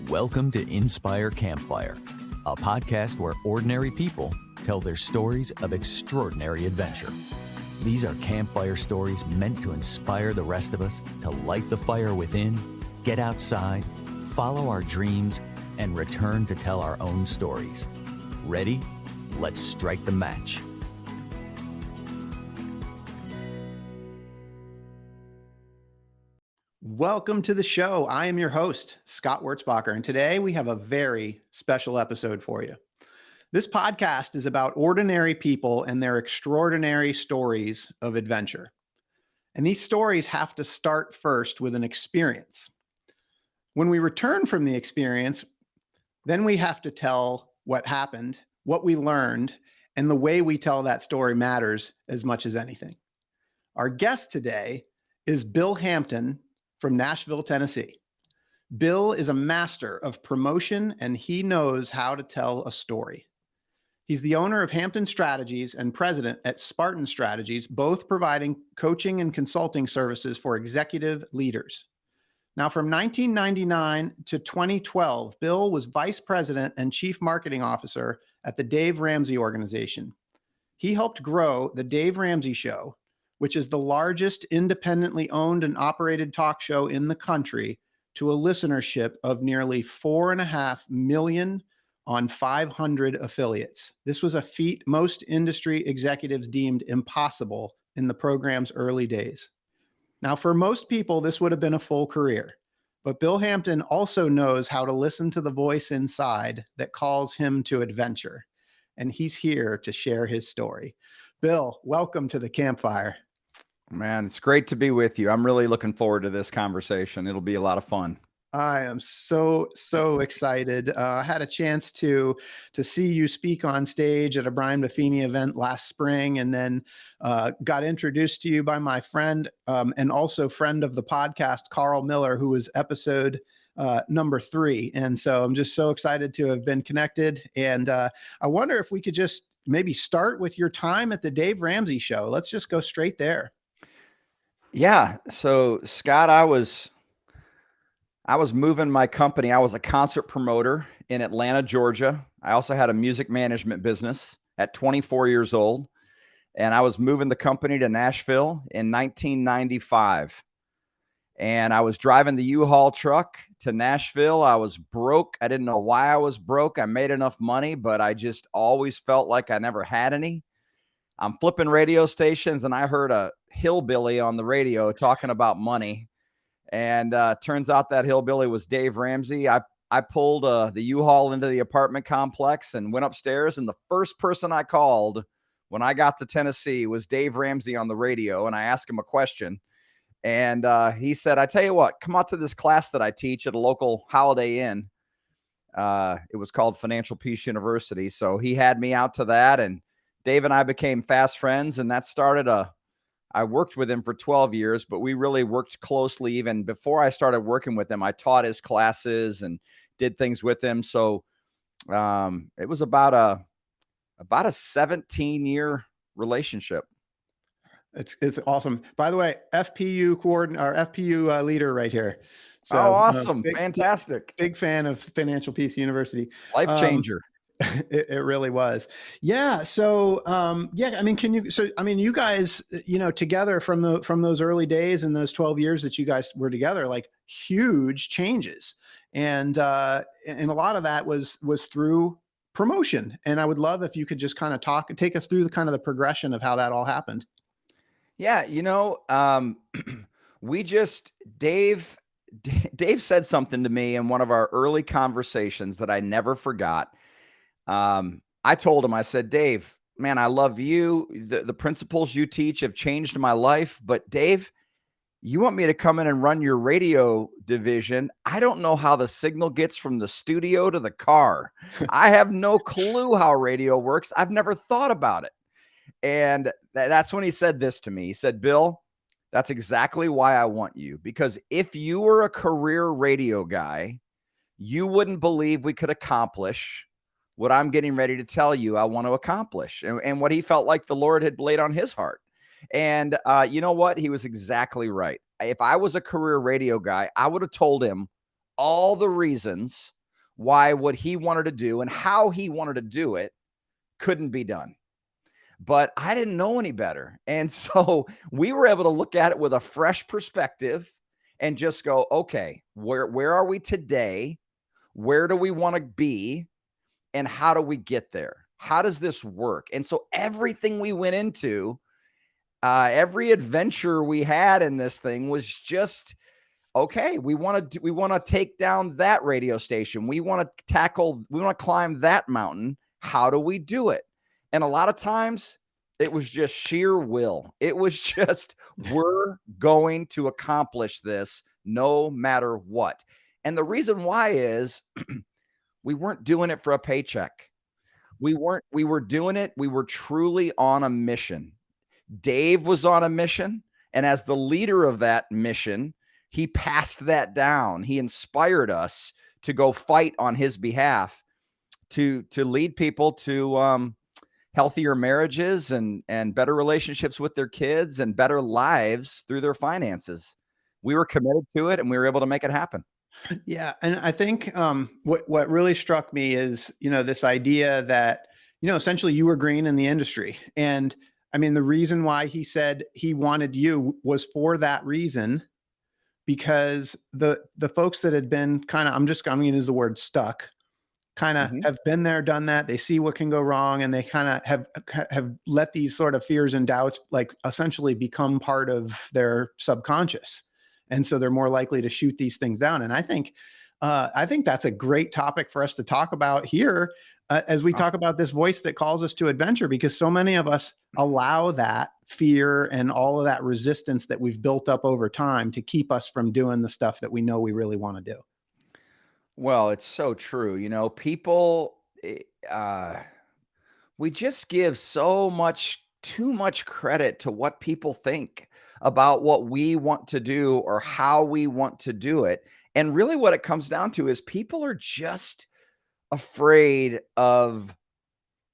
Welcome to Inspire Campfire, a podcast where ordinary people tell their stories of extraordinary adventure. These are campfire stories meant to inspire the rest of us to light the fire within, get outside, follow our dreams, and return to tell our own stories. Ready? Let's strike the match. Welcome to the show. I am your host, Scott Wurzbacher, and today we have a very special episode for you. This podcast is about ordinary people and their extraordinary stories of adventure. And these stories have to start first with an experience. When we return from the experience, then we have to tell what happened, what we learned, and the way we tell that story matters as much as anything. Our guest today is Bill Hampton from Nashville, Tennessee. Bill is a master of promotion, and he knows how to tell a story. He's the owner of Hampton Strategies and president at Spartan Strategies, both providing coaching and consulting services for executive leaders. Now, from 1999 to 2012, Bill was vice president and chief marketing officer at the Dave Ramsey Organization. He helped grow the Dave Ramsey Show, which is the largest independently owned and operated talk show in the country, to a listenership of nearly 4.5 million on 500 affiliates. This was a feat most industry executives deemed impossible in the program's early days. Now, for most people, this would have been a full career, but Bill Hampton also knows how to listen to the voice inside that calls him to adventure, and he's here to share his story. Bill, welcome to the campfire. Man, it's great to be with you. I'm really looking forward to this conversation. It'll be a lot of fun. I am so excited. I had a chance to see you speak on stage at a Brian Buffini event last spring, and then got introduced to you by my friend and also friend of the podcast, Carl Miller, who was episode number 3. And so I'm just so excited to have been connected. And I wonder if we could just maybe start with your time at the Dave Ramsey Show. Let's just go straight there. Yeah. So Scott, I was moving my company. I was a concert promoter in Atlanta, Georgia. I also had a music management business at 24 years old. And I was moving the company to Nashville in 1995. And I was driving the U-Haul truck to Nashville. I was broke. I didn't know why I was broke. I made enough money, but I just always felt like I never had any. I'm flipping radio stations, and I heard a hillbilly on the radio talking about money. And turns out that hillbilly was Dave Ramsey. I pulled the U-Haul into the apartment complex and went upstairs. And the first person I called when I got to Tennessee was Dave Ramsey on the radio. And I asked him a question. And he said, I tell you what, come out to this class that I teach at a local Holiday Inn. It was called Financial Peace University. So he had me out to that. And Dave and I became fast friends. And that started I worked with him for 12 years, but we really worked closely. Even before I started working with him, I taught his classes and did things with him. So it was about a 17-year relationship. It's awesome. By the way, FPU FPU leader right here. So, awesome. Fantastic. Big fan of Financial Peace University. Life changer. It really was. Yeah. So, I mean, you guys, together from those early days and those 12 years that you guys were together, like huge changes. And a lot of that was through promotion. And I would love if you could just kind of take us through the progression of how that all happened. Yeah. Dave said something to me in one of our early conversations that I never forgot. I told him, I said, Dave, man, I love you. The principles you teach have changed my life. But Dave, you want me to come in and run your radio division? I don't know how the signal gets from the studio to the car. I have no clue how radio works. I've never thought about it. And that's when he said this to me. He said, Bill, that's exactly why I want you. Because if you were a career radio guy, you wouldn't believe we could accomplish what I'm getting ready to tell you I want to accomplish, and what he felt like the Lord had laid on his heart. And you know what? He was exactly right. If I was a career radio guy, I would have told him all the reasons why what he wanted to do and how he wanted to do it couldn't be done. But I didn't know any better. And so we were able to look at it with a fresh perspective and just go, okay, where are we today? Where do we want to be? And how do we get there? How does this work? And so everything we went into, every adventure we had in this thing was just, okay, we want to take down that radio station. We want to climb that mountain. How do we do it? And a lot of times it was just sheer will. It was just, we're going to accomplish this no matter what. And the reason why is we weren't doing it for a paycheck. We were doing it. We were truly on a mission. Dave was on a mission. And as the leader of that mission, he passed that down. He inspired us to go fight on his behalf to lead people to healthier marriages and better relationships with their kids and better lives through their finances. We were committed to it and we were able to make it happen. Yeah. And I think what really struck me is, this idea that, essentially you were green in the industry. And I mean, the reason why he said he wanted you was for that reason, because the folks that had been kind of, I'm going to use the word stuck, kind of have been there, done that. They see what can go wrong, and they kind of have let these sort of fears and doubts like essentially become part of their subconscious. And so they're more likely to shoot these things down. And I think that's a great topic for us to talk about here as we talk about this voice that calls us to adventure, because so many of us allow that fear and all of that resistance that we've built up over time to keep us from doing the stuff that we know we really want to do. Well, it's so true. People, we just give too much credit to what people think about what we want to do or how we want to do it. And really what it comes down to is people are just afraid of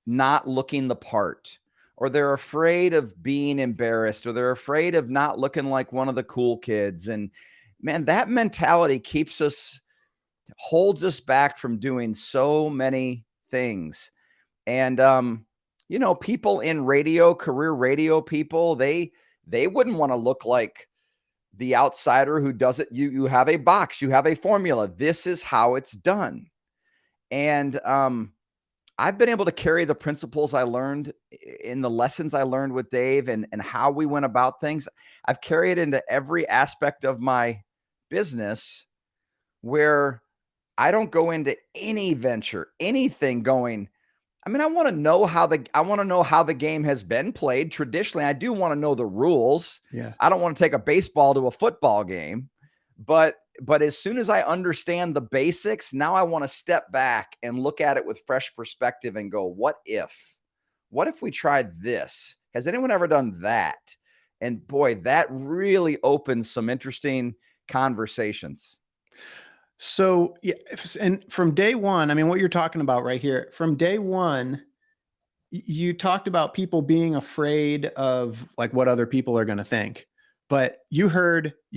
not looking the part, or they're afraid of being embarrassed, or they're afraid of not looking like one of the cool kids. And man, that mentality holds us back from doing so many things. And, people in radio, career radio people, they wouldn't want to look like the outsider who does it. You have a box, you have a formula. This is how it's done. And, I've been able to carry the principles I learned in the lessons I learned with Dave and how we went about things. I've carried it into every aspect of my business, where I don't go into any venture, anything going, I mean, I want to know how the game has been played traditionally. I do want to know the rules. Yeah. I don't want to take a baseball to a football game, but as soon as I understand the basics, now I want to step back and look at it with fresh perspective and go, what if we tried this? Has anyone ever done that? And boy, that really opens some interesting conversations. So, yeah, and from day one, I mean, what you're talking about right here, from day one, you talked about people being afraid of like what other people are going to think, but you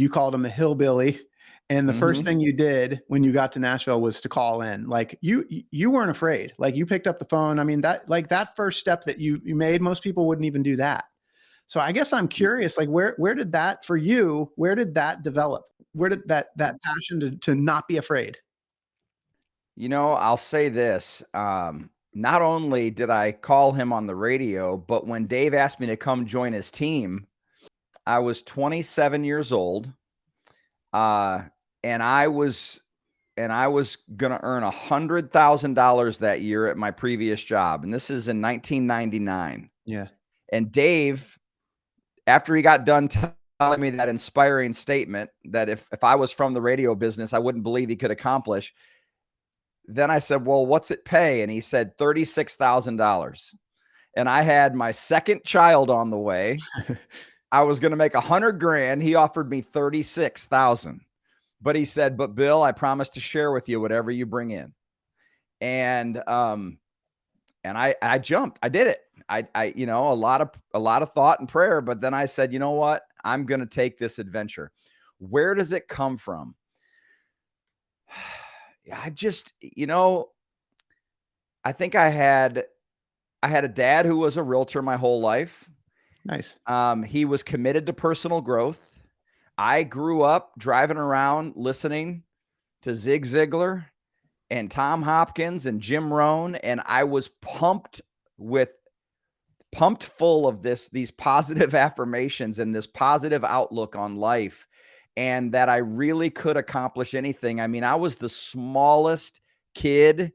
called him a hillbilly. And the first thing you did when you got to Nashville was to call in. Like you weren't afraid. Like you picked up the phone. I mean, that first step that you made, most people wouldn't even do that. So I guess I'm curious, like where did that for you, where did that develop? Where did that passion to not be afraid? I'll say this. Not only did I call him on the radio, but when Dave asked me to come join his team, I was 27 years old. And I was going to earn $100,000 that year at my previous job. And this is in 1999. Yeah. And Dave, after he got done telling me that inspiring statement that if I was from the radio business, I wouldn't believe he could accomplish. Then I said, well, what's it pay? And he said $36,000. And I had my second child on the way. I was going to make $100,000. He offered me $36,000. But he said, but Bill, I promise to share with you whatever you bring in. And I jumped. I did it. I a lot of thought and prayer, but then I said, you know what? I'm going to take this adventure. Where does it come from? I just, I think I had a dad who was a realtor my whole life. Nice. He was committed to personal growth. I grew up driving around listening to Zig Ziglar and Tom Hopkins and Jim Rohn, and I was pumped full of these positive affirmations and this positive outlook on life, and that I really could accomplish anything. I mean, I was the smallest kid.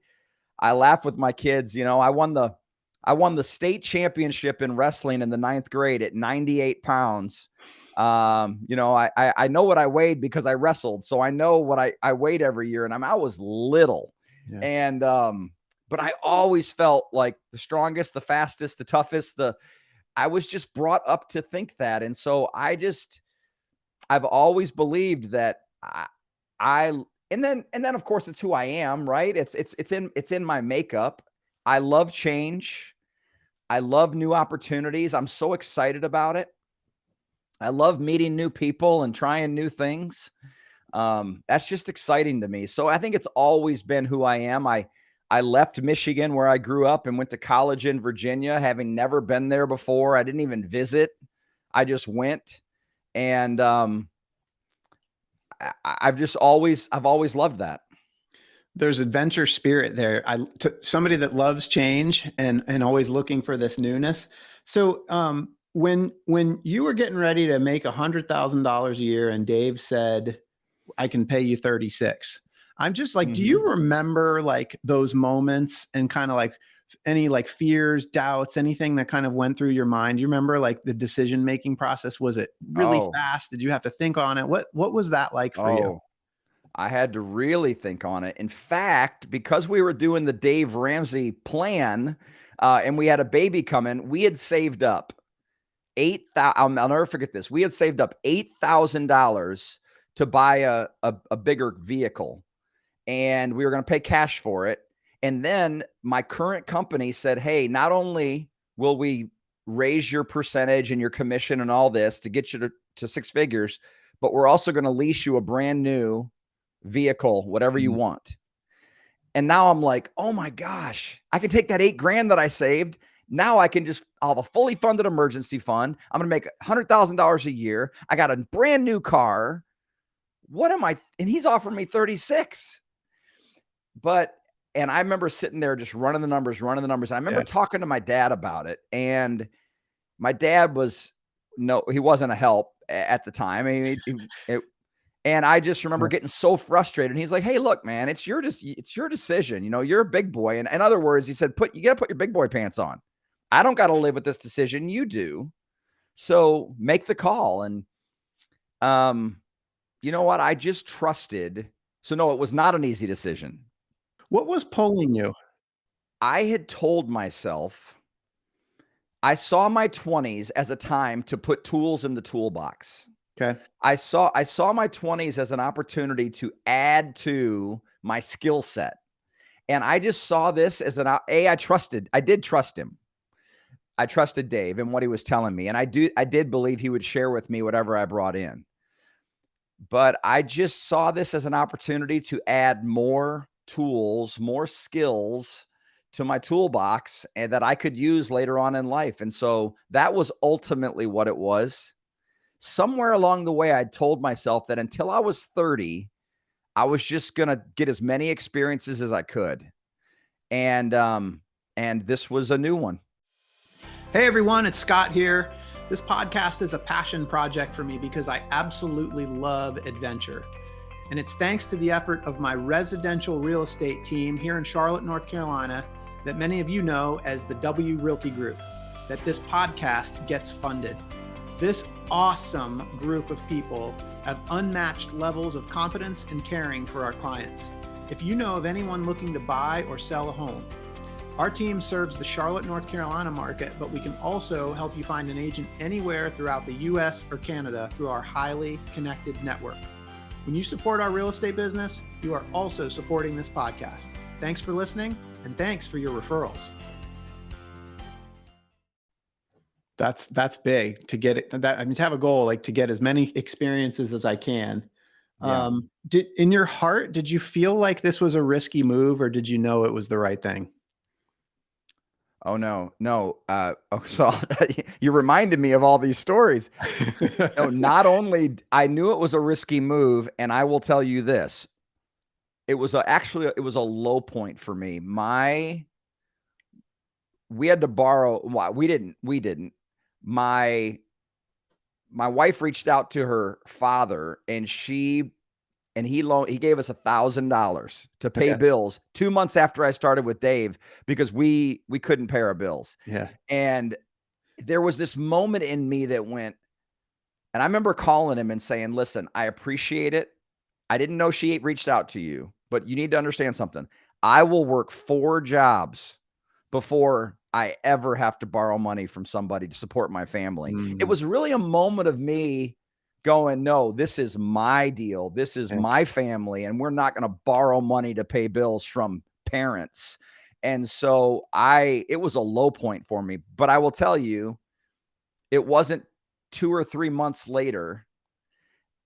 I laugh with my kids. I won the state championship in wrestling in the 9th grade at 98 pounds. I know what I weighed because I wrestled. So I know what I weighed every year, and I was little. Yeah. And, but I always felt like the strongest, the fastest, the toughest, I was just brought up to think that. And so I've always believed that and then of course it's who I am, right? It's in my makeup. I love change. I love new opportunities. I'm so excited about it. I love meeting new people and trying new things. That's just exciting to me. So I think it's always been who I am. I left Michigan, where I grew up, and went to college in Virginia, having never been there before. I didn't even visit. I just went. And I've always loved that. There's adventure spirit there. Somebody that loves change and always looking for this newness. So when you were getting ready to make $100,000 a year, and Dave said, "I can pay you 36," I'm just like, do you remember like those moments and kind of like any like fears, doubts, anything that kind of went through your mind? You remember like the decision-making process? Was it really fast? Did you have to think on it? What was that like for you? I had to really think on it. In fact, because we were doing the Dave Ramsey plan, and we had a baby coming, we had saved up I'll never forget this. We had saved up $8,000 to buy a bigger vehicle, and we were going to pay cash for it. And then my current company said, "Hey, not only will we raise your percentage and your commission and all this to get you to 6 figures, but we're also going to lease you a brand new vehicle, whatever you want." And now I'm like, oh my gosh, I can take that $8,000 that I saved. Now I'll have a fully funded emergency fund. I'm going to make $100,000 a year. I got a brand new car. And he's offering me 36. And I remember sitting there just running the numbers. I remember talking to my dad about it. And my dad he wasn't a help at the time. I mean, and I just remember getting so frustrated. And he's like, "Hey, look, man, it's your decision. You're a big boy." And in other words, he said, you got to put your big boy pants on. I don't got to live with this decision. You do. So make the call. And, you know what? I just trusted. So no, it was not an easy decision. What was pulling you? I had told myself I saw my 20s as a time to put tools in the toolbox. Okay. I saw my 20s as an opportunity to add to my skill set. And I just saw this as I did trust him. I trusted Dave and what he was telling me. And I did believe he would share with me whatever I brought in. But I just saw this as an opportunity to add more tools, more skills to my toolbox, and that I could use later on in life. And so that was ultimately what it was. Somewhere along the way, I told myself that until I was 30, I was just going to get as many experiences as I could. And this was a new one. Hey everyone, it's Scott here. This podcast is a passion project for me because I absolutely love adventure. And it's thanks to the effort of my residential real estate team here in Charlotte, North Carolina, that many of you know as the W Realty Group, that this podcast gets funded. This awesome group of people have unmatched levels of competence and caring for our clients. If you know of anyone looking to buy or sell a home, our team serves the Charlotte, North Carolina market, but we can also help you find an agent anywhere throughout the US or Canada through our highly connected network. When you support our real estate business, you are also supporting this podcast. Thanks for listening, and thanks for your referrals. That's big to get it. To have a goal, like to get as many experiences as I can. Yeah. In your heart, did you feel like this was a risky move, or did you know it was the right thing? Oh, no, no. So you reminded me of all these stories. No, not only I knew it was a risky move, and I will tell you this, it was actually it was a low point for me. We had to borrow. Well, we didn't. My my wife reached out to her father, and he gave us $1,000 to pay Okay. bills 2 months after I started with Dave because we couldn't pay our bills. Yeah. And there was this moment in me that went, and I remember calling him and saying, "Listen, I appreciate it. I didn't know she reached out to you, but you need to understand something. I will work 4 jobs before I ever have to borrow money from somebody to support my family." It Mm, was really a moment of me going, "No, this is my deal. This is yeah. my family, and we're not going to borrow money to pay bills from parents." And so it was a low point for me, but I will tell you, it wasn't 2 or 3 months later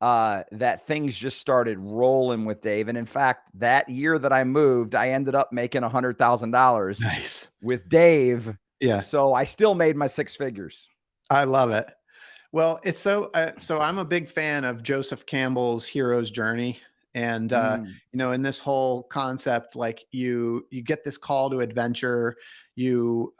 that things just started rolling with Dave. And in fact, that year that I moved, I ended up making $100,000 Nice. with Dave. Yeah. So I still made my 6 figures. I love it. Well, it's so I'm a big fan of Joseph Campbell's hero's journey. And Mm, in this whole concept, like you get this call to adventure, you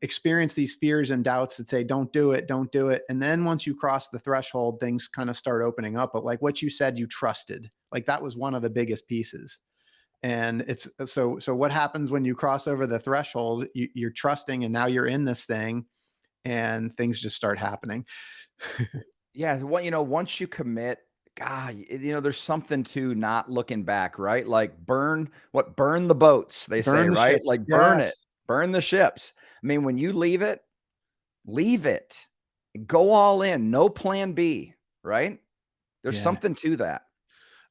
experience these fears and doubts that say, don't do it, don't do it. And then once you cross the threshold, things kind of start opening up. But like what you said, you trusted. Like that was one of the biggest pieces. And it's so what happens when you cross over the threshold? You're trusting, and now you're in this thing, and things just start happening. yeah. Once you commit, God, there's something to not looking back, right? Like burn the boats, they say, Burn the right? ships. Like burn it, Yes. burn the ships. I mean, when you leave it, go all in, no plan B, right? There's Yeah. something to that.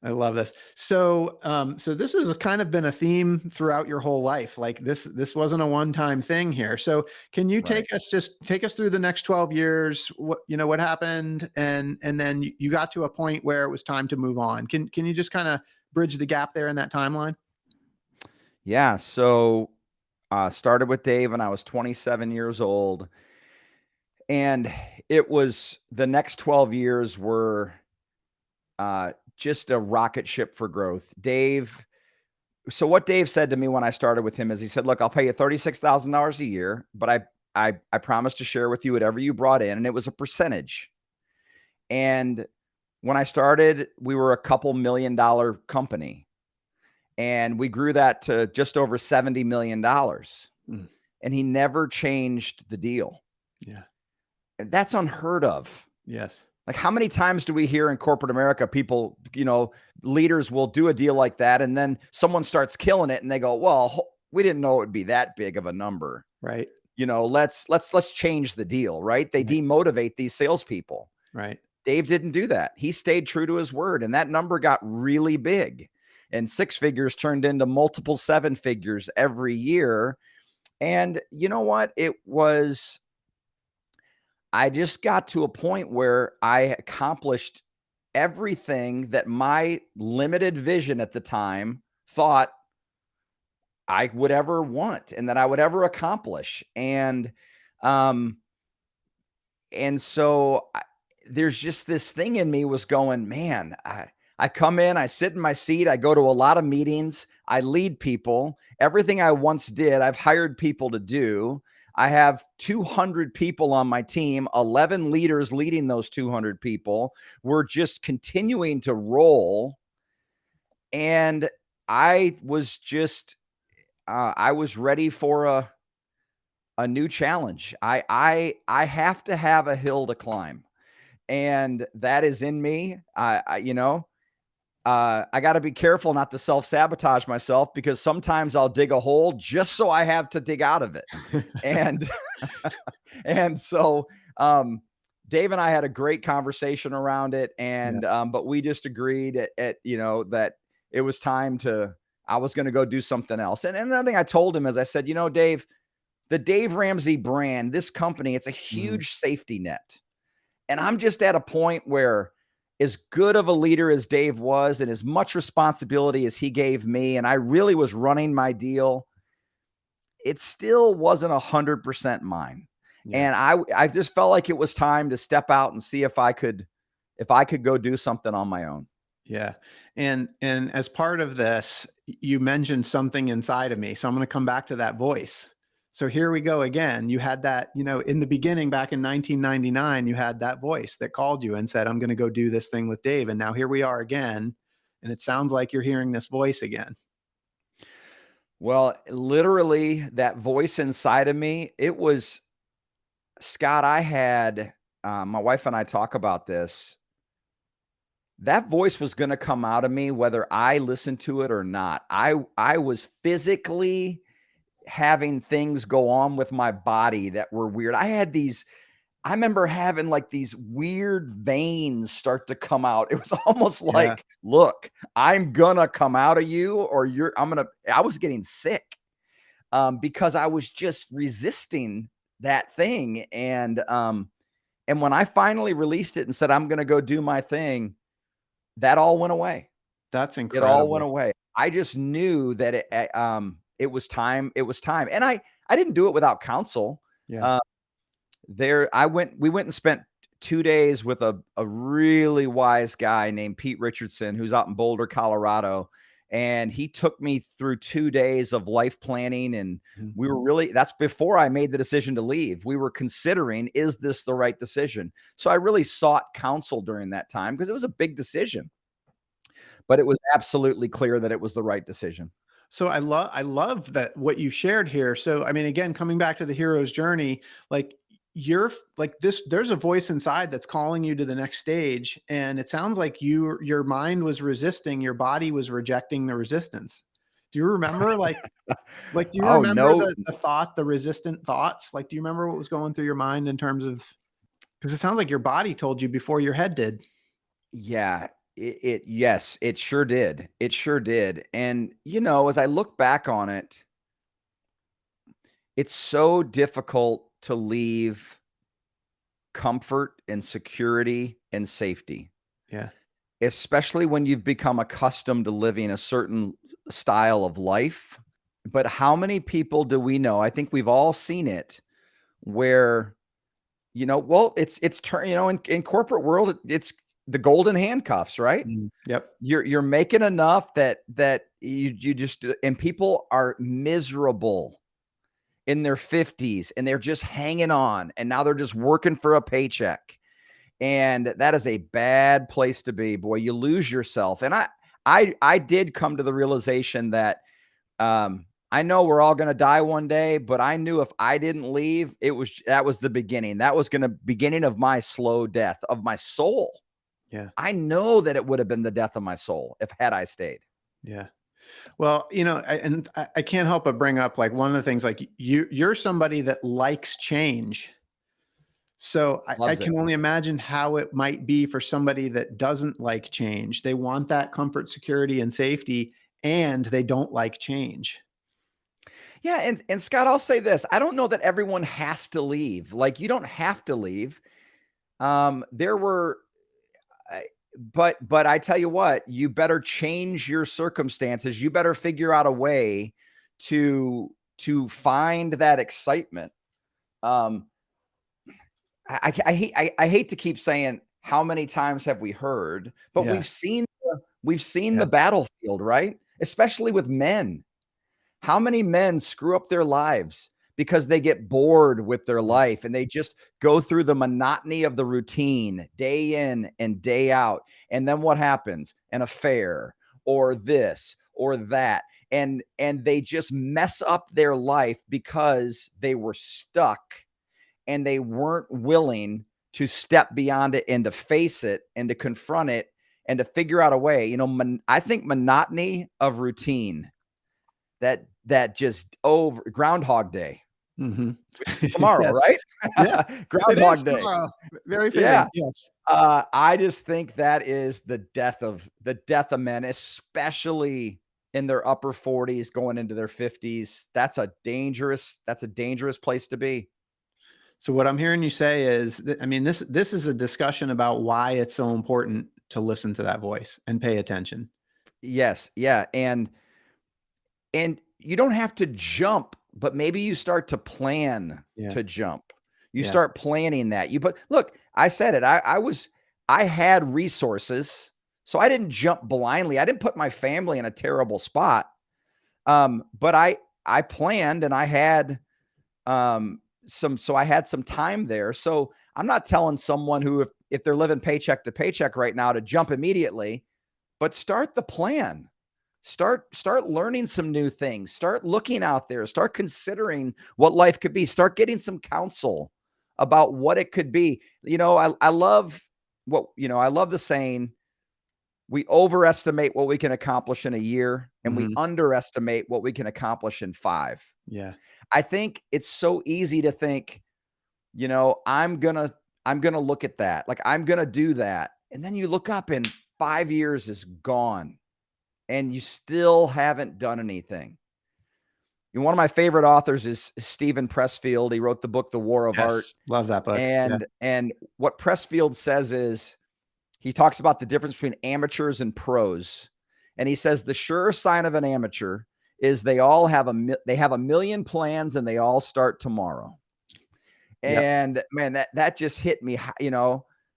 I love this. So this has kind of been a theme throughout your whole life. Like this wasn't a one-time thing here. So can you Right. take us through the next 12 years? What happened? And then you got to a point where it was time to move on. Can you just kind of bridge the gap there in that timeline? Yeah. So started with Dave when I was 27 years old. And it was the next 12 years were just a rocket ship for growth. So what Dave said to me when I started with him is he said, "Look, I'll pay you $36,000 a year, but I promise to share with you whatever you brought in." And it was a percentage. And when I started, we were a couple $1 million company, and we grew that to just over $70 million. Mm, And he never changed the deal. yeah. And that's unheard of. Yes. Like, how many times do we hear in corporate America, people, leaders will do a deal like that, and then someone starts killing it, and they go, "Well, we didn't know it would be that big of a number. Right. Let's change the deal," right? They Right. demotivate these salespeople. Right. Dave didn't do that. He stayed true to his word, and that number got really big. And 6 figures turned into multiple 7 figures every year. And you know what? I just got to a point where I accomplished everything that my limited vision at the time thought I would ever want and that I would ever accomplish. Um, and so there's just this thing in me was going, man, I come in, I sit in my seat, I go to a lot of meetings, I lead people. Everything I once did, I've hired people to do. I have 200 people on my team, 11 leaders leading those 200 people. We're just continuing to roll. And I was just, I was ready for a new challenge. I have to have a hill to climb, and that is in me. I got to be careful not to self-sabotage myself because sometimes I'll dig a hole just so I have to dig out of it. And and so Dave and I had a great conversation around it, Yeah. and but we just agreed that it was time to I was going to go do something else. And another thing I told him is I said, Dave, the Dave Ramsey brand, this company, it's a Mhm. huge safety net. And I'm just at a point where as good of a leader as Dave was and as much responsibility as he gave me, and I really was running my deal, it still wasn't 100% mine. Yeah. And I just felt like it was time to step out and see if I could go do something on my own. Yeah. And as part of this, you mentioned something inside of me. So I'm going to come back to that voice. So here we go again. You had that, in the beginning back in 1999, you had that voice that called you and said, I'm going to go do this thing with Dave. And now here we are again. And it sounds like you're hearing this voice again. Well, literally that voice inside of me, it was Scott. I had, my wife and I talk about this. That voice was going to come out of me, whether I listened to it or not. I was physically having things go on with my body that were weird. I remember having like these weird veins start to come out. It was almost Yeah. like, look, I'm gonna come out of you, or I was getting sick because I was just resisting that thing. And when I finally released it and said, I'm gonna go do my thing, that all went away. That's It all went incredible. away. I just knew that it was time. It was time. And I didn't do it without counsel. Yeah. Uh, we went and spent 2 days with a really wise guy named Pete Richardson, who's out in Boulder, Colorado. And he took me through 2 days of life planning. And Mhm. that's before I made the decision to leave. We were considering, is this the right decision? So I really sought counsel during that time because it was a big decision, but it was absolutely clear that it was the right decision. So I love that what you shared here. So I mean, again, coming back to the hero's journey, like like this, there's a voice inside that's calling you to the next stage. And it sounds like your mind was resisting, your body was rejecting the resistance. Do you remember do you Oh, remember no. the thought, the resistant thoughts? Like, do you remember what was going through your mind in terms of, because it sounds like your body told you before your head did. Yeah, yes, it sure did. It sure did. And, as I look back on it, it's so difficult to leave comfort and security and safety, Yeah. especially when you've become accustomed to living a certain style of life. But how many people do we know? I think we've all seen it where, well, in corporate world, it's the golden handcuffs, right? Yep. You're making enough that you just, and people are miserable in their 50s and they're just hanging on, and now they're just working for a paycheck. And that is a bad place to be. Boy, you lose yourself. And I did come to the realization that I know we're all going to die one day, but I knew if I didn't leave, that was the beginning. That was beginning of my slow death of my soul. Yeah. I know that it would have been the death of my soul had I stayed. Yeah. Well, I can't help but bring up like one of the things, like you're somebody that likes change. So I Loves it. can only imagine how it might be for somebody that doesn't like change. They want that comfort, security, and safety, and they don't like change. Yeah, and Scott, I'll say this. I don't know that everyone has to leave. Like, you don't have to leave. There were I but I tell you what, you better change your circumstances. You better figure out a way to find that excitement. Um, I hate to keep saying, how many times have we heard, but Yeah. we've seen Yeah. the battlefield, right? Especially with men. How many men screw up their lives because they get bored with their Yeah. life and they just go through the monotony of the routine day in and day out? And then what happens? An affair or this or that. And they just mess up their life because they were stuck and they weren't willing to step beyond it and to face it and to confront it and to figure out a way. I think monotony of routine, that just over Groundhog Day, Mhm. which is tomorrow, Yes. right? Yeah. It is Groundhog Day. tomorrow. Very Yeah. fitting. Yes. I just think that is the death of men, especially in their upper 40s going into their 50s. That's a dangerous place to be. So what I'm hearing you say is that, I mean, this is a discussion about why it's so important to listen to that voice and pay attention. Yes. Yeah. And you don't have to jump, but maybe you start to plan Yeah. to jump. You Yeah. start planning that. But look, I said it. I had resources, so I didn't jump blindly. I didn't put my family in a terrible spot. But I planned, and I had I had some time there. So I'm not telling someone who, if they're living paycheck to paycheck right now, to jump immediately, but start the plan. Start learning some new things. Start looking out there. Start considering what life could be. Start getting some counsel about what it could be. I love I love the saying, we overestimate what we can accomplish in a year, and we underestimate what we can accomplish in 5. Yeah. I think it's so easy to think, I'm going to look at that. Like, I'm going to do that. And then you look up and 5 years is gone and you still haven't done anything. One of my favorite authors is Stephen Pressfield. He wrote the book, The War of Art. Love that book. And what Pressfield says is, he talks about the difference between amateurs and pros. And he says the sure sign of an amateur is they have a million plans and they all start tomorrow. And man, that just hit me.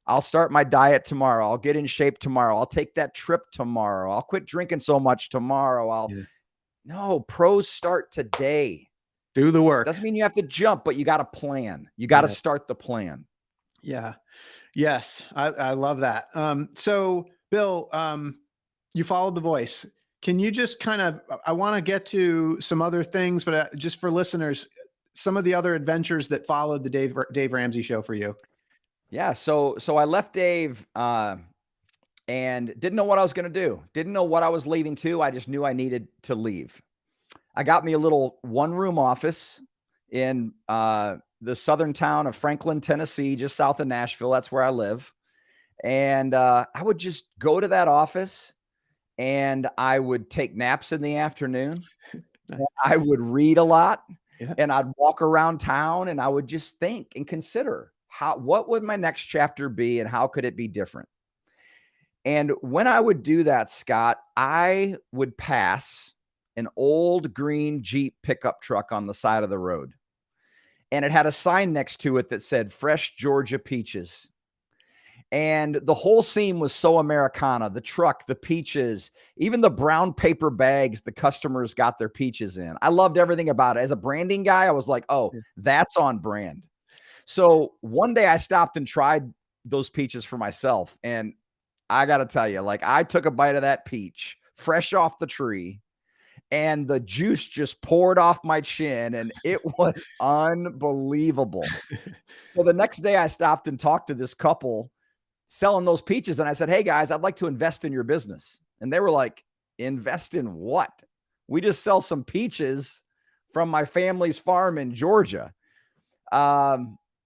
I'll start my diet tomorrow. I'll get in shape tomorrow. I'll take that trip tomorrow. I'll quit drinking so much tomorrow. No, pros start today. Do the work. Doesn't mean you have to jump, but you got to plan. You got to start the plan. Yeah. Yes. I love that. So Bill, you followed the voice. Can you just I want to get to some other things, but just for listeners, some of the other adventures that followed the Dave Ramsey show for you. Yeah. So I left Dave, and didn't know what I was going to do. Didn't know what I was leaving to. I just knew I needed to leave. I got me a little 1-room office in, the southern town of Franklin, Tennessee, just south of Nashville. That's where I live. And I would just go to that office and I would take naps in the afternoon. Nice. I would read a lot, and I'd walk around town, and I would just think and consider what would my next chapter be and how could it be different? And when I would do that, Scott, I would pass an old green Jeep pickup truck on the side of the road. And it had a sign next to it that said fresh Georgia peaches. And the whole scene was so Americana. The truck, the peaches, even the brown paper bags the customers got their peaches in. I loved everything about it. As a branding guy, I was like, oh, that's on brand. So one day I stopped and tried those peaches for myself. And I got to tell you, like, I took a bite of that peach fresh off the tree, and the juice just poured off my chin, and it was unbelievable. So the next day I stopped and talked to this couple selling those peaches. And I said, hey guys, I'd like to invest in your business. And they were like, invest in what? We just sell some peaches from my family's farm in Georgia.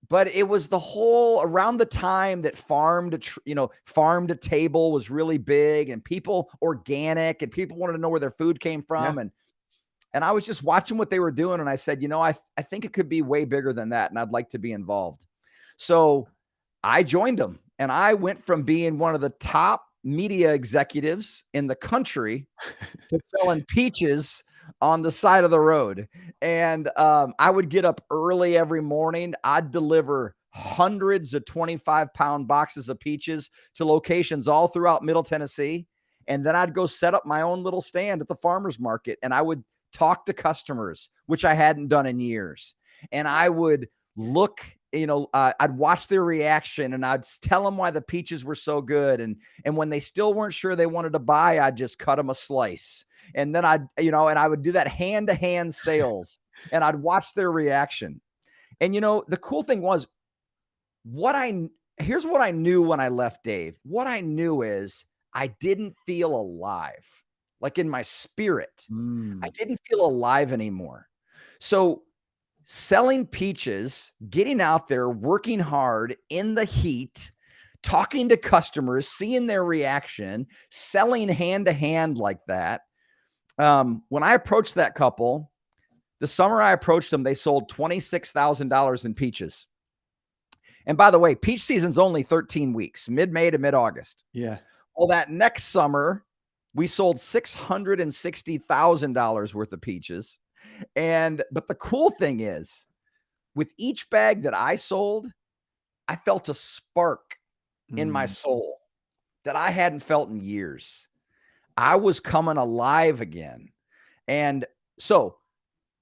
But it was the whole around the time that farm to table was really big, and people organic, and people wanted to know where their food came from. And I was just watching what they were doing. And I said, I think it could be way bigger than that. And I'd like to be involved. So I joined them, and I went from being one of the top media executives in the country to selling peaches on the side of the road. And I would get up early every morning. I'd deliver hundreds of 25-pound boxes of peaches to locations all throughout Middle Tennessee. And then I'd go set up my own little stand at the farmer's market, and I would talk to customers, which I hadn't done in years. And I would look, I'd watch their reaction, and I'd tell them why the peaches were so good. And when they still weren't sure they wanted to buy, I'd just cut them a slice. And then and I would do that hand-to-hand sales, and I'd watch their reaction. And, the cool thing was, here's what I knew when I left Dave. What I knew is I didn't feel alive, like in my spirit. I didn't feel alive anymore. So selling peaches, getting out there, working hard in the heat, talking to customers, seeing their reaction, selling hand to hand like that. When I approached that couple, the summer I approached them, they sold $26,000 in peaches. And by the way, peach season's only 13 weeks, mid-May to mid-August. Yeah. Well, that next summer, we sold $660,000 worth of peaches. But the cool thing is, with each bag that I sold, I felt a spark in my Mm, soul that I hadn't felt in years. I was coming alive again. And so,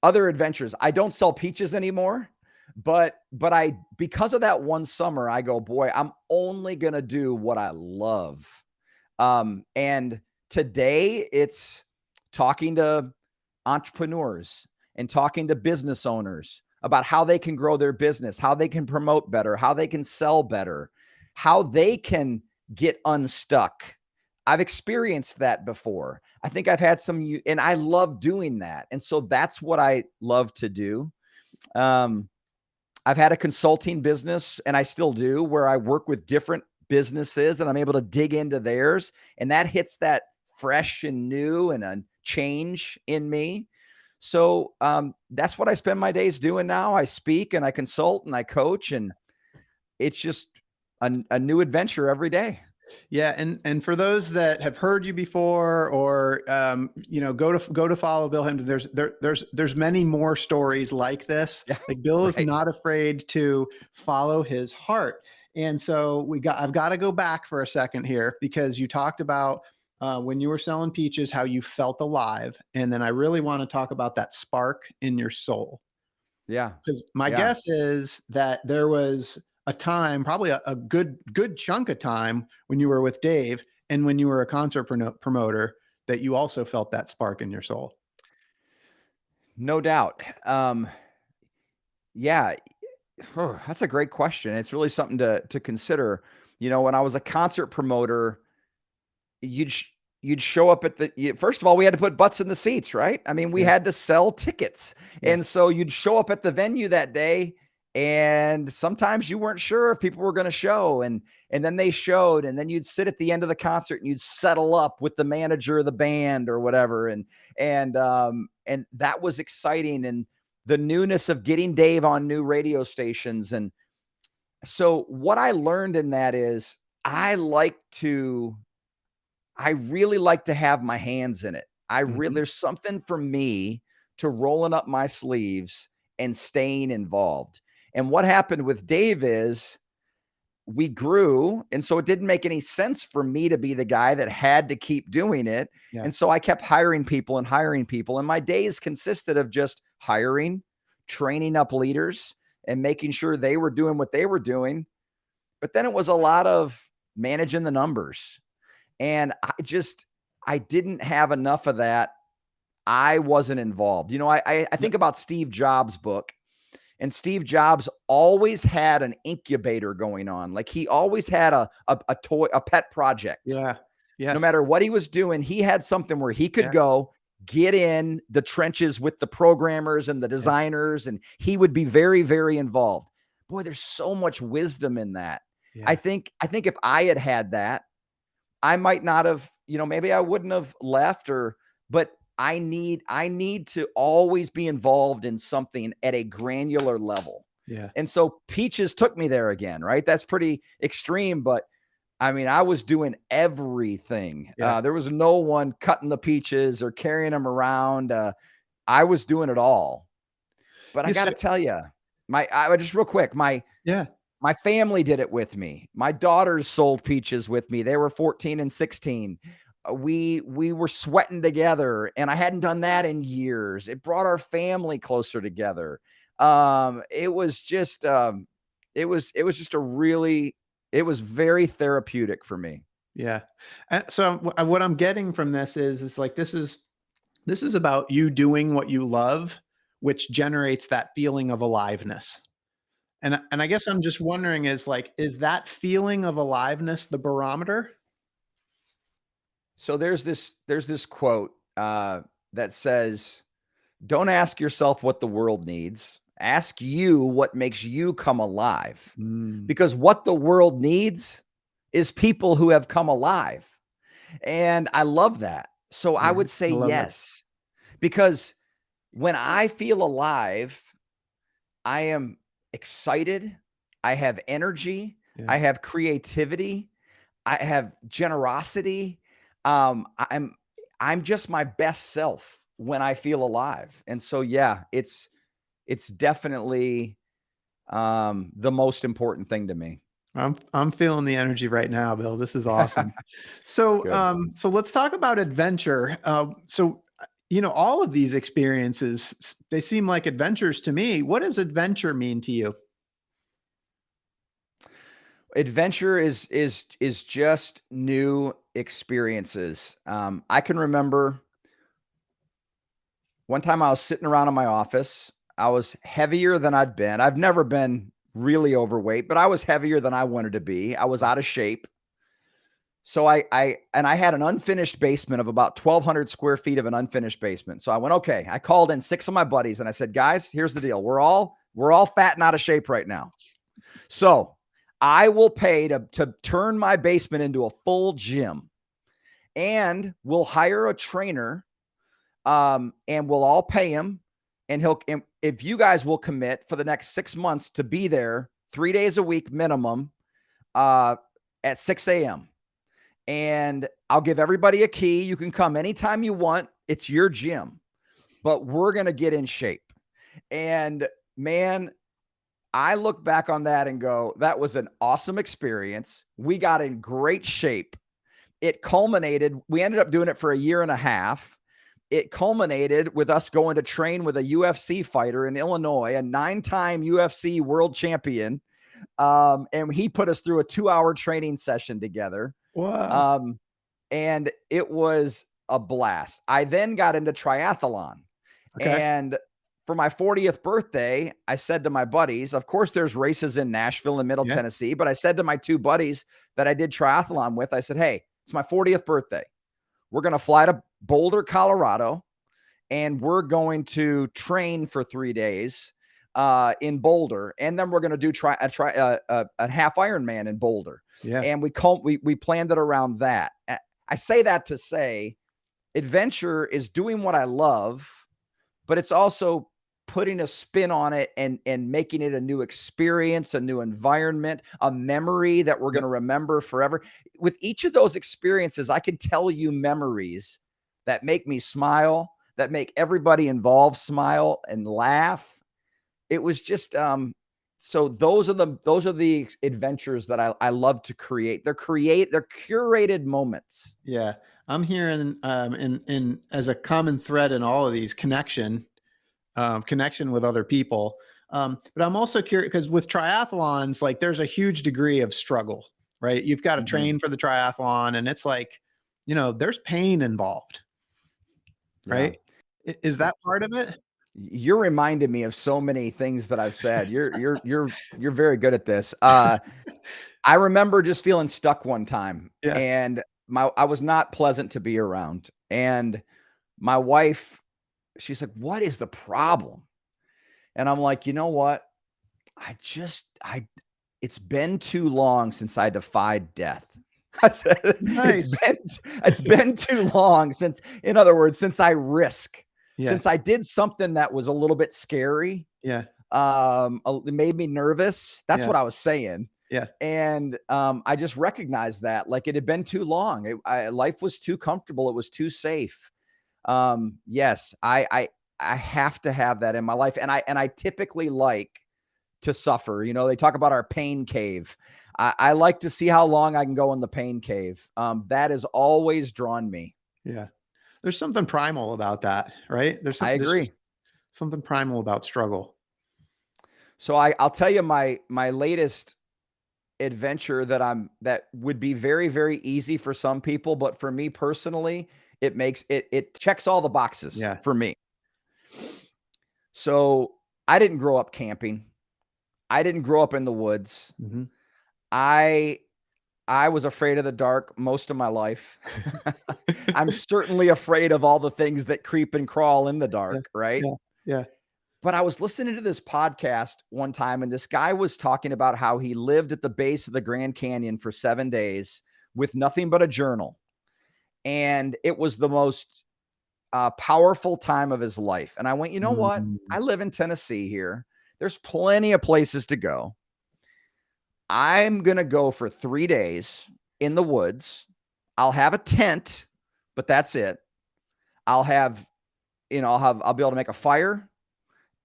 other adventures, I don't sell peaches anymore, but I because of that one summer, I go, boy, I'm only gonna do what I love. And today it's talking to entrepreneurs and talking to business owners about how they can grow their business, how they can promote better, how they can sell better, how they can get unstuck. I've experienced that before. I think I've had and I love doing that. And so that's what I love to do. Um, I've had a consulting business, and I still do, where I work with different businesses and I'm able to dig into theirs. And that hits that fresh and new and a change in me. So that's what I spend my days doing now. I speak and I consult and I coach, and it's just a new adventure every day. yeah, and for those that have heard you before, or go to follow Bill Hampton. There's many more stories like this. Yeah, Like Bill is right. not afraid to follow his heart, and so I've got to go back for a second here, because you talked about when you were selling peaches, how you felt alive, and then I really want to talk about that spark in your soul. Yeah. Because my Yeah. guess is that there was a time, probably a good chunk of time, when you were with Dave and when you were a concert promoter, that you also felt that spark in your soul. No doubt. Yeah, that's a great question. It's really something to consider. When I was a concert promoter, you'd sh- you'd show up at first of all, we had to put butts in the seats, right? I mean, we Yeah, had to sell tickets. yeah, And so you'd show up at the venue that day, and sometimes you weren't sure if people were going to show, and then they showed, and then you'd sit at the end of the concert and you'd settle up with the manager of the band or whatever, and that was exciting, and the newness of getting Dave on new radio stations. And so what I learned in that is I really like to have my hands in it. mhm, There's something for me to rolling up my sleeves and staying involved. And what happened with Dave is we grew. And so it didn't make any sense for me to be the guy that had to keep doing it. yeah, And so I kept hiring people and hiring people. And my days consisted of just hiring, training up leaders, and making sure they were doing what they were doing. But then it was a lot of managing the numbers, and I didn't have enough of that. I wasn't involved. I yeah, think about Steve Jobs' book, and Steve Jobs always had an incubator going on. Like, he always had a toy, a pet project. yeah, No yes, matter what he was doing, he had something where he could yeah, go get in the trenches with the programmers and the yeah, designers, and he would be very, very involved. Boy, there's so much wisdom in that. I yeah, think I think if I had had that, I might not have, maybe I wouldn't have left, but I need to always be involved in something at a granular level. yeah, And so peaches took me there again, right? That's pretty extreme, but I mean, I was doing everything. yeah. There was no one cutting the peaches or carrying them around. I was doing it all. But I Yeah, got to so, tell you, I just real quick, yeah, my family did it with me. My daughters sold peaches with me. They were 14 and 16. We were sweating together, and I hadn't done that in years. It brought our family closer together. It was just it was just it was very therapeutic for me. yeah. So what I'm getting from this is like, this is about you doing what you love, which generates that feeling of aliveness. And I guess I'm just wondering, is that feeling of aliveness the barometer? So there's this quote that says, "Don't ask yourself what the world needs. Ask you what makes you come alive." Mm, Because what the world needs is people who have come alive. And I love that. So I yeah, would say I love that. yes, because when I feel alive, I am excited. I have energy. Yeah, I have creativity. I have generosity. I'm just my best self when I feel alive. And so, yeah, it's definitely the most important thing to me. I'm feeling the energy right now, Bill. This is awesome. So, Good. so let's talk about adventure. All of these experiences, they seem like adventures to me. What does adventure mean to you? Adventure is just new experiences. I can remember one time I was sitting around in my office. I was heavier than I'd been. I've never been really overweight, but I was heavier than I wanted to be. I was out of shape. So I had an unfinished basement of about 1,200 square feet of an unfinished basement. So I went, okay. I called in 6 of my buddies and I said, guys, here's the deal. We're all fat and out of shape right now. So I will pay to turn my basement into a full gym, and we'll hire a trainer, and we'll all pay him, and if you guys will commit for the next 6 months to be there 3 days a week minimum, at 6 a.m. And I'll give everybody a key. You can come anytime you want. It's your gym, but we're going to get in shape. And man, I look back on that and go, that was an awesome experience. We got in great shape. It culminated. We ended up doing it for a year and a half. It culminated with us going to train with a UFC fighter in Illinois, a 9-time UFC world champion. And he put us through a 2-hour training session together. Wow. And it was a blast. I then got into triathlon. Okay. And for my 40th birthday, I said to my buddies, of course, there's races in Nashville and Middle Yeah. Tennessee, but I said to my 2 buddies that I did triathlon with, I said, hey, it's my 40th birthday. We're going to fly to Boulder, Colorado, and we're going to train for 3 days in Boulder. And then we're going to do a half Ironman in Boulder. Yeah. And we planned it around that. I say that to say adventure is doing what I love, but it's also putting a spin on it and making it a new experience, a new environment, a memory that we're going to remember forever. With each of those experiences, I can tell you memories that make me smile, that make everybody involved smile and laugh. It was just, so those are the adventures that I love to create. They're curated moments. Yeah. I'm hearing in as a common thread in all of these connection with other people. But I'm also curious because with triathlons, like there's a huge degree of struggle, right? You've got to train for the triathlon, and it's like, there's pain involved, right? Yeah. Is that part of it? You're reminding me of so many things that I've said. You're very good at this. I remember just feeling stuck one time, Yeah. and I was not pleasant to be around. And my wife, she's like, "What is the problem?" And I'm like, "You know what? It's been too long since I defied death." I said, Nice. it's been too long since, in other words, since I risk, Yeah. since I did something that was a little bit scary. Yeah. It made me nervous. That's Yeah. what I was saying. Yeah. And I just recognized that, like, it had been too long. Life was too comfortable. It was too safe. Yes, I have to have that in my life. And I typically like to suffer. They talk about our pain cave. I like to see how long I can go in the pain cave. That has always drawn me. Yeah. There's something primal about that, right? There's agree. just something primal about struggle. So I'll tell you my latest adventure that would be very, very easy for some people, but for me personally, it checks all the boxes for me. So I didn't grow up camping. I didn't grow up in the woods. Mm-hmm. I was afraid of the dark most of my life. I'm certainly afraid of all the things that creep and crawl in the dark, right? Yeah. Yeah. But I was listening to this podcast one time, and this guy was talking about how he lived at the base of the Grand Canyon for 7 days with nothing but a journal. And it was the most powerful time of his life. And I went, you know what? I live in Tennessee here. There's plenty of places to go. I'm going to go for 3 days. in the woods. I'll have a tent, but that's it. I'll have, I'll be able to make a fire,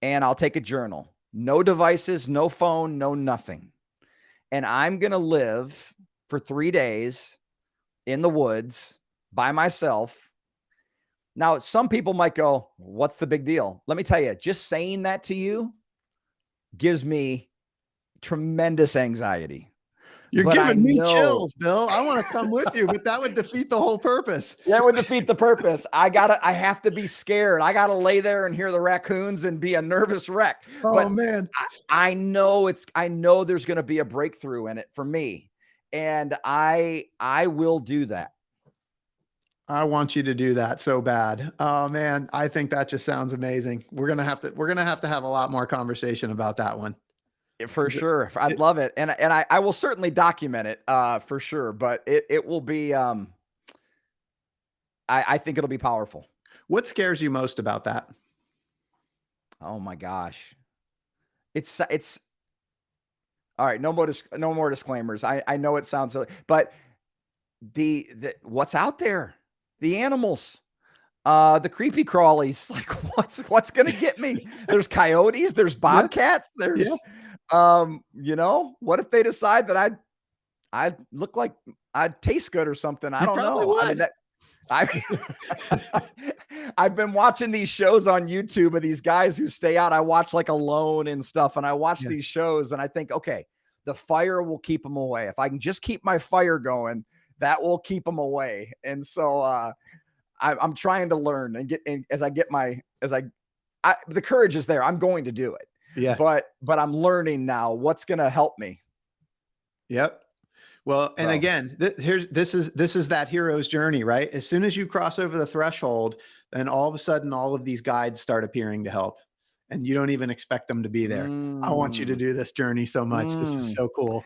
and I'll take a journal. No devices, no phone, no nothing. And I'm going to live for 3 days in the woods by myself. Now, some people might go, what's the big deal? Let me tell you, just saying that to you gives me tremendous anxiety. You're But I giving me know, chills, Bill. I want to come with you, but that would defeat the whole purpose. that would defeat the purpose. I have to be scared. I got to lay there and hear the raccoons and be a nervous wreck. Oh But man. I know there's going to be a breakthrough in it for me. And I will do that. I want you to do that so bad. Oh man, I think that just sounds amazing. We're gonna have to have a lot more conversation about that one. For sure. I'd love it. And I will certainly document it for sure. But it will be I think it'll be powerful. What scares you most about that? Oh my gosh. It's all right. No more disclaimers. I know it sounds silly, but the what's out there, the animals, the creepy crawlies, like what's going to get me? There's coyotes, there's bobcats, there's, what if they decide that I look like I'd taste good or something? I don't know. Would. I mean, I've been watching these shows on YouTube of these guys who stay out. I watch like Alone and stuff, and I watch these shows and I think, okay, the fire will keep them away. If I can just keep my fire going, that will keep them away. And so I'm trying to learn and the courage is there. I'm going to do it. Yeah. But I'm learning now what's going to help me. Yep. Well, and again, this is that hero's journey, right? As soon as you cross over the threshold, then all of a sudden, all of these guides start appearing to help, and you don't even expect them to be there. I want you to do this journey so much. This is so cool.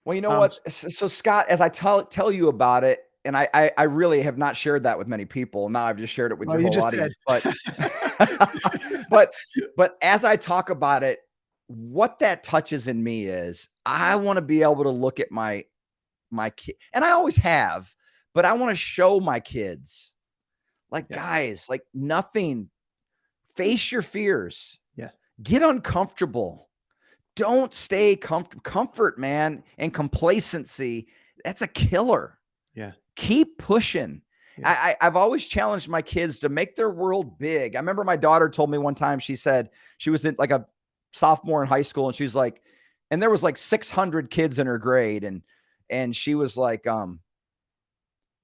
Well, you know what? So Scott, as I tell you about it, and I really have not shared that with many people. Now I've just shared it with your whole audience. But as I talk about it, what that touches in me is I want to be able to look at my kid, and I always have, but I want to show my kids, like, guys, like nothing, face your fears. Yeah. Get uncomfortable. Don't stay comfort, man, and complacency. That's a killer. Yeah. Keep pushing. Yeah. I've always challenged my kids to make their world big. I remember my daughter told me one time, she said she was in like a sophomore in high school, and she's like, and there was like 600 kids in her grade. And she was like,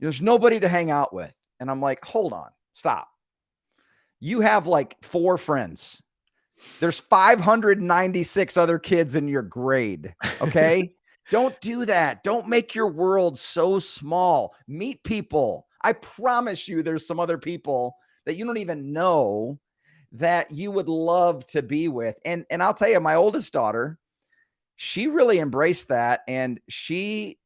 there's nobody to hang out with. And I'm like, hold on, stop. You have like 4 friends. There's 596 other kids in your grade. Okay. Don't do that. Don't make your world so small. Meet people. I promise you there's some other people that you don't even know that you would love to be with. And I'll tell you, my oldest daughter, she really embraced that. And she's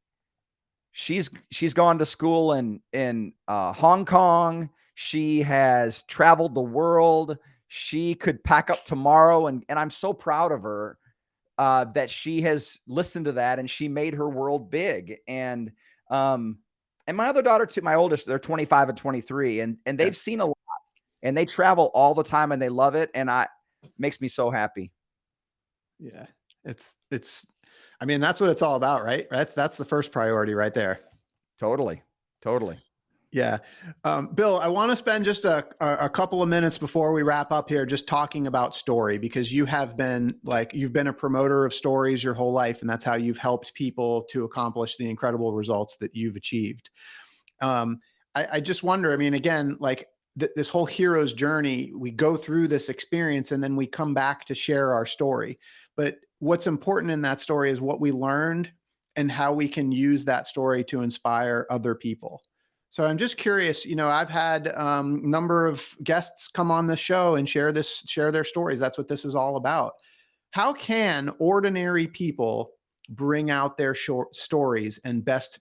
gone to school in Hong Kong. She has traveled the world. She could pack up tomorrow. And I'm so proud of her that she has listened to that and she made her world big. And my other daughter too, my oldest, they're 25 and 23, and they've seen a lot, and they travel all the time and they love it. And it makes me so happy. Yeah. I mean, that's what it's all about, right? That's the first priority right there. Totally. Yeah. Bill, I want to spend just a couple of minutes before we wrap up here, just talking about story, because you've been a promoter of stories your whole life, and that's how you've helped people to accomplish the incredible results that you've achieved. I just wonder, I mean, again, like this whole hero's journey, we go through this experience and then we come back to share our story. But what's important in that story is what we learned and how we can use that story to inspire other people. So I'm just curious, I've had a number of guests come on the show and share their stories. That's what this is all about. How can ordinary people bring out their short stories and best,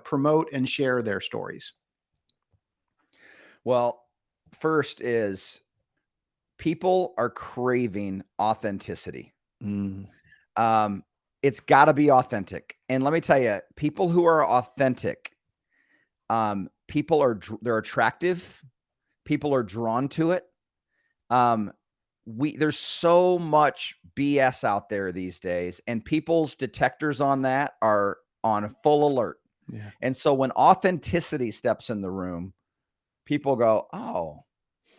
promote and share their stories? Well, first is people are craving authenticity. it's got to be authentic. And let me tell you, people who are authentic, they're attractive. People are drawn to it. There's so much BS out there these days, and people's detectors on that are on full alert. Yeah. And so when authenticity steps in the room, people go, oh,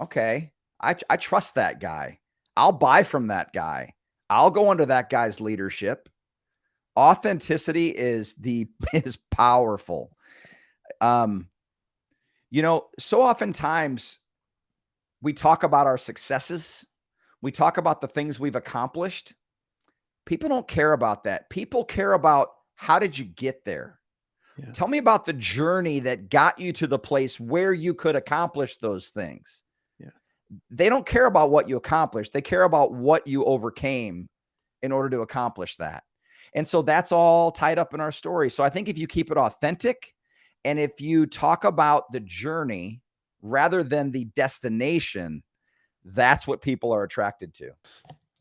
okay, I trust that guy. I'll buy from that guy. I'll go under that guy's leadership. Authenticity is powerful. So oftentimes we talk about our successes. We talk about the things we've accomplished. People don't care about that. People care about, how did you get there? Yeah. Tell me about the journey that got you to the place where you could accomplish those things. Yeah. They don't care about what you accomplished. They care about what you overcame in order to accomplish that. And so that's all tied up in our story. So I think if you keep it authentic, and if you talk about the journey rather than the destination, that's what people are attracted to.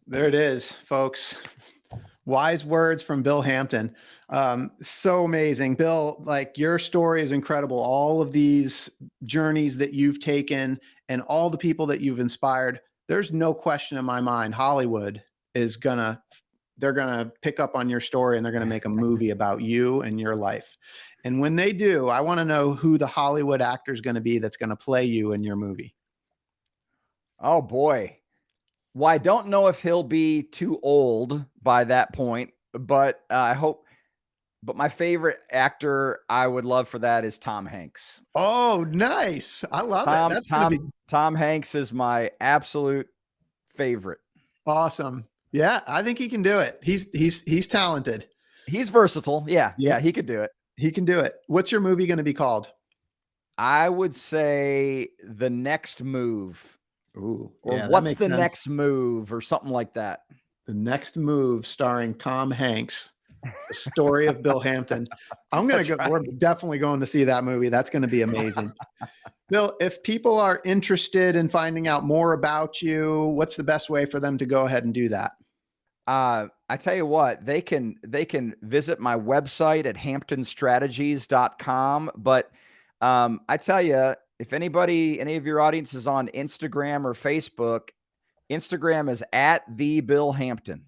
There it is, folks. Wise words from Bill Hampton. So amazing. Bill, like, your story is incredible. All of these journeys that you've taken and all the people that you've inspired, there's no question in my mind, Hollywood is they're going to pick up on your story, and they're going to make a movie about you and your life. And when they do, I want to know who the Hollywood actor is going to be that's going to play you in your movie. Oh boy. Well, I don't know if he'll be too old by that point, but I hope. But my favorite actor I would love for that is Tom Hanks. Oh, nice. I love it. That's Tom Hanks is my absolute favorite. Awesome. Yeah, I think he can do it. He's talented. He's versatile. Yeah, he could do it. He can do it. What's your movie going to be called? I would say The Next Move. Ooh, or What's the Next Move, or something like that. The Next Move, starring Tom Hanks. The story of Bill Hampton. We're definitely going to see that movie. That's going to be amazing. Bill, if people are interested in finding out more about you, what's the best way for them to go ahead and do that? I tell you what, they can visit my website at hamptonstrategies.com. But I tell you, if any of your audience is on Instagram or Facebook, Instagram is at the Bill Hampton.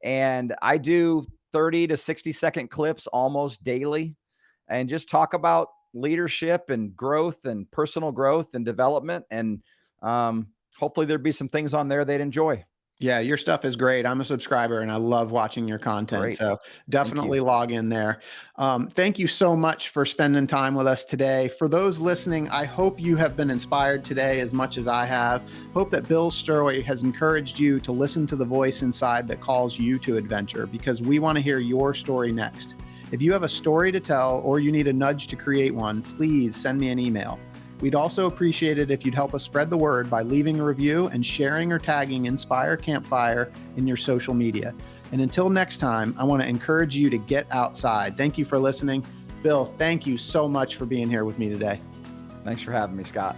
And I do 30 to 60-second clips almost daily, and just talk about leadership and growth and personal growth and development. And hopefully there'd be some things on there they'd enjoy. Yeah, your stuff is great. I'm a subscriber and I love watching your content. Great. So definitely log in there. Thank you so much for spending time with us today. For those listening, I hope you have been inspired today as much as I have. Hope that Bill's story has encouraged you to listen to the voice inside that calls you to adventure, because we want to hear your story next. If you have a story to tell, or you need a nudge to create one, please send me an email. We'd also appreciate it if you'd help us spread the word by leaving a review and sharing or tagging Inspire Campfire in your social media. And until next time, I want to encourage you to get outside. Thank you for listening. Bill, thank you so much for being here with me today. Thanks for having me, Scott.